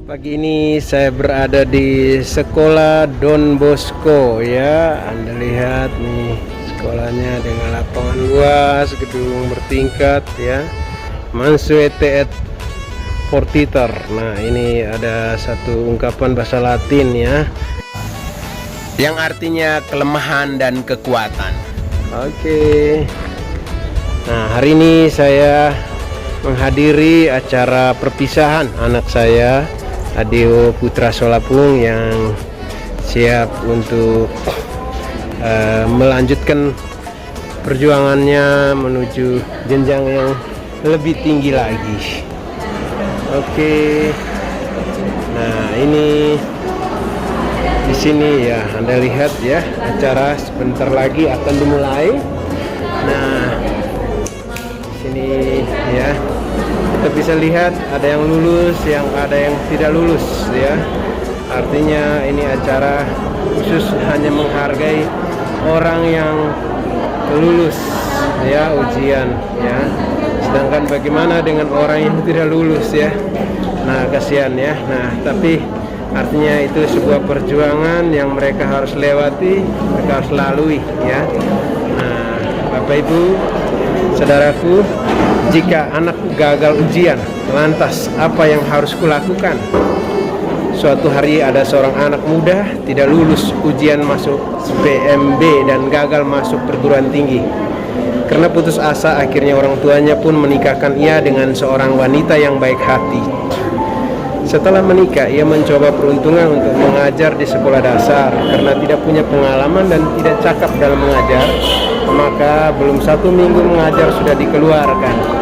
Pagi ini saya berada di sekolah Don Bosco ya. Anda lihat nih sekolahnya dengan lapangan luas, gedung bertingkat ya. Mansuete et fortiter. Nah, ini ada satu ungkapan bahasa Latin ya, yang artinya kelemahan dan kekuatan. Oke. Nah, hari ini saya menghadiri acara perpisahan anak saya, Adeo Putra Solapung, yang siap untuk melanjutkan perjuangannya menuju jenjang yang lebih tinggi lagi. Oke. Nah, ini di sini ya, Anda lihat ya, acara sebentar lagi akan dimulai. Nah, di sini ya, kita bisa lihat ada yang lulus, yang ada yang tidak lulus ya. Artinya ini acara khusus hanya menghargai orang yang lulus ya ujian ya. Sedangkan bagaimana dengan orang yang tidak lulus ya? Nah, kasihan ya. Nah, tapi artinya itu sebuah perjuangan yang mereka harus lewati, mereka harus lalui ya. Nah, Bapak Ibu, saudaraku, jika anakku gagal ujian, lantas apa yang harus kulakukan? Suatu hari ada seorang anak muda tidak lulus ujian masuk PMB dan gagal masuk perguruan tinggi. Karena putus asa, akhirnya orang tuanya pun menikahkan ia dengan seorang wanita yang baik hati. Setelah menikah, ia mencoba peruntungan untuk mengajar di sekolah dasar. Karena tidak punya pengalaman dan tidak cakap dalam mengajar, maka belum 1 minggu mengajar sudah dikeluarkan.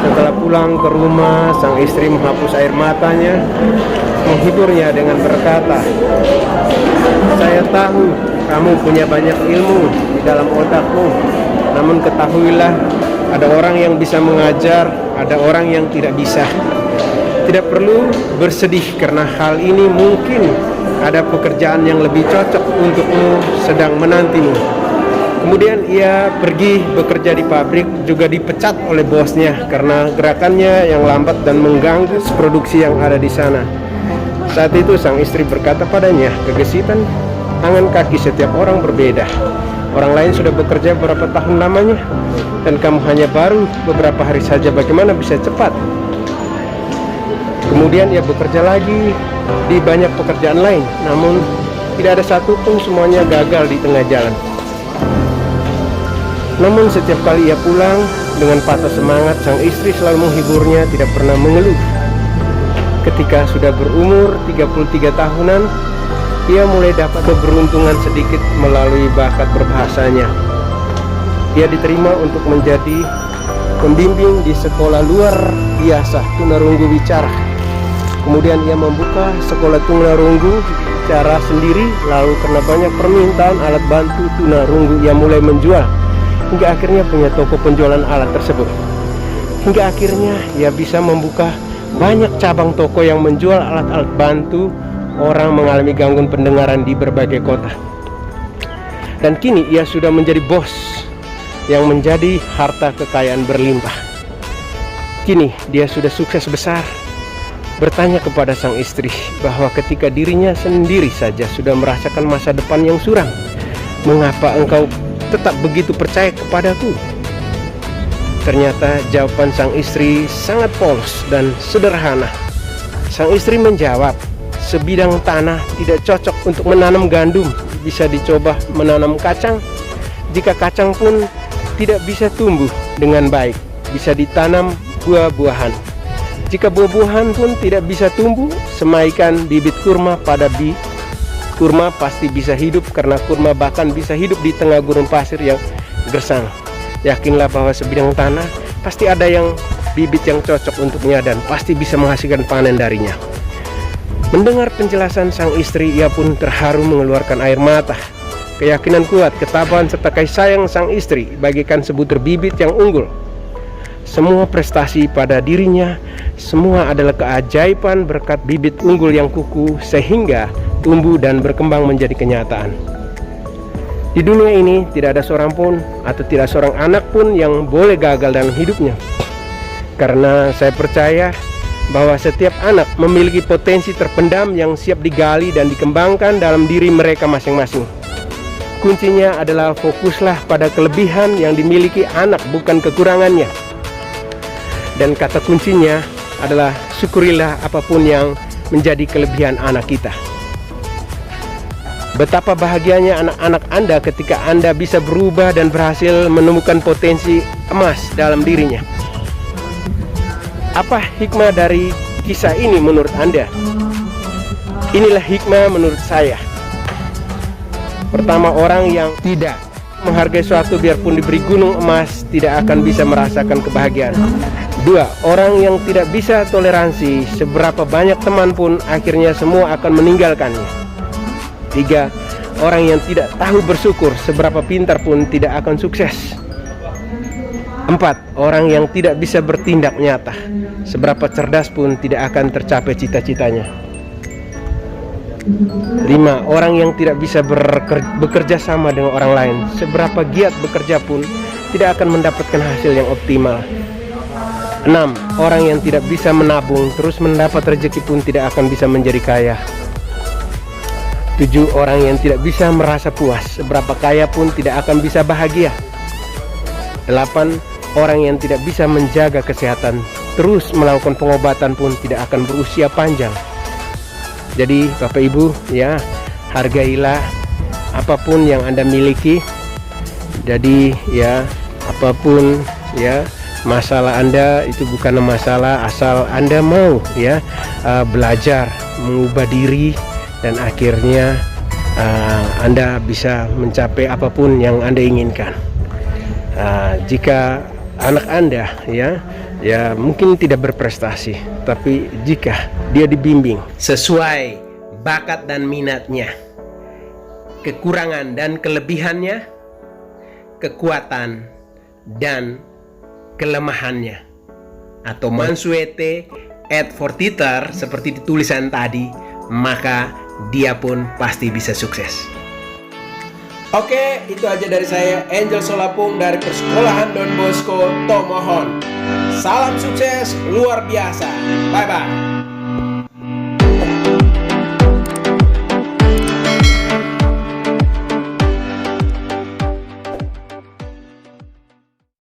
Setelah pulang ke rumah, sang istri menghapus air matanya, menghiburnya dengan berkata, "Saya tahu kamu punya banyak ilmu di dalam otakmu, namun ketahuilah, ada orang yang bisa mengajar, ada orang yang tidak bisa. Tidak perlu bersedih karena hal ini, mungkin ada pekerjaan yang lebih cocok untukmu sedang menantimu." Kemudian ia pergi bekerja di pabrik, juga dipecat oleh bosnya karena gerakannya yang lambat dan mengganggu produksi yang ada di sana. Saat itu sang istri berkata padanya, "Kegesitan tangan kaki setiap orang berbeda. Orang lain sudah bekerja beberapa tahun lamanya, dan kamu hanya baru beberapa hari saja, bagaimana bisa cepat?" Kemudian ia bekerja lagi di banyak pekerjaan lain, namun tidak ada satupun, semuanya gagal di tengah jalan. Namun setiap kali ia pulang dengan patah semangat, sang istri selalu menghiburnya, tidak pernah mengeluh. Ketika sudah berumur 33 tahunan, ia mulai dapat keberuntungan sedikit melalui bakat berbahasanya. Ia diterima untuk menjadi pembimbing di sekolah luar biasa tunarunggu bicara. Kemudian ia membuka sekolah tunarunggu bicara sendiri, lalu karena banyak permintaan alat bantu tunarunggu, ia mulai menjual. Hingga akhirnya punya toko penjualan alat tersebut. Hingga akhirnya ia bisa membuka banyak cabang toko yang menjual alat-alat bantu orang mengalami gangguan pendengaran di berbagai kota. Dan kini ia sudah menjadi bos yang menjadi harta kekayaan berlimpah. Kini dia sudah sukses besar. Bertanya kepada sang istri bahwa ketika dirinya sendiri saja sudah merasakan masa depan yang suram, mengapa engkau tetap begitu percaya kepadaku? Ternyata jawaban sang istri sangat polos dan sederhana. Sang istri menjawab, sebidang tanah tidak cocok untuk menanam gandum, bisa dicoba menanam kacang. Jika kacang pun tidak bisa tumbuh dengan baik, bisa ditanam buah-buahan. Jika buah-buahan pun tidak bisa tumbuh, semaikan bibit kurma pada kurma pasti bisa hidup, karena kurma bahkan bisa hidup di tengah gurun pasir yang gersang. Yakinlah bahwa sebidang tanah pasti ada yang bibit yang cocok untuknya dan pasti bisa menghasilkan panen darinya. Mendengar penjelasan sang istri, ia pun terharu mengeluarkan air mata. Keyakinan kuat, ketabahan serta kasih sayang sang istri bagikan sebutir bibit yang unggul. Semua prestasi pada dirinya, semua adalah keajaiban berkat bibit unggul yang kukuh sehingga tumbuh dan berkembang menjadi kenyataan. Di dunia ini tidak ada seorang pun atau tidak seorang anak pun yang boleh gagal dalam hidupnya. Karena saya percaya bahwa setiap anak memiliki potensi terpendam yang siap digali dan dikembangkan dalam diri mereka masing-masing. Kuncinya adalah fokuslah pada kelebihan yang dimiliki anak, bukan kekurangannya. Dan kata kuncinya adalah syukurilah apapun yang menjadi kelebihan anak kita. Betapa bahagianya anak-anak Anda ketika Anda bisa berubah dan berhasil menemukan potensi emas dalam dirinya. Apa hikmah dari kisah ini menurut Anda? Inilah hikmah menurut saya. Pertama, orang yang tidak menghargai suatu biarpun diberi gunung emas tidak akan bisa merasakan kebahagiaan. 2, orang yang tidak bisa toleransi seberapa banyak teman pun akhirnya semua akan meninggalkannya. 3, orang yang tidak tahu bersyukur seberapa pintar pun tidak akan sukses. 4, orang yang tidak bisa bertindak nyata seberapa cerdas pun tidak akan tercapai cita-citanya. 5, orang yang tidak bisa bekerja sama dengan orang lain seberapa giat bekerja pun tidak akan mendapatkan hasil yang optimal. 6, orang yang tidak bisa menabung terus mendapat rezeki pun tidak akan bisa menjadi kaya. 7, orang yang tidak bisa merasa puas seberapa kaya pun tidak akan bisa bahagia. 8, orang yang tidak bisa menjaga kesehatan terus melakukan pengobatan pun tidak akan berusia panjang. Jadi Bapak Ibu ya, hargailah apapun yang Anda miliki. Jadi ya, apapun ya masalah Anda itu bukan masalah, asal Anda mau ya belajar, mengubah diri, dan akhirnya Anda bisa mencapai apapun yang Anda inginkan. Jika anak Anda ya mungkin tidak berprestasi, tapi jika dia dibimbing sesuai bakat dan minatnya, kekurangan dan kelebihannya, kekuatan dan kelemahannya, atau mansuete et fortiter seperti tulisan tadi, maka dia pun pasti bisa sukses. Oke, itu aja dari saya, Angel Solapung dari Persekolahan Don Bosco Tomohon. Salam sukses luar biasa. Bye-bye.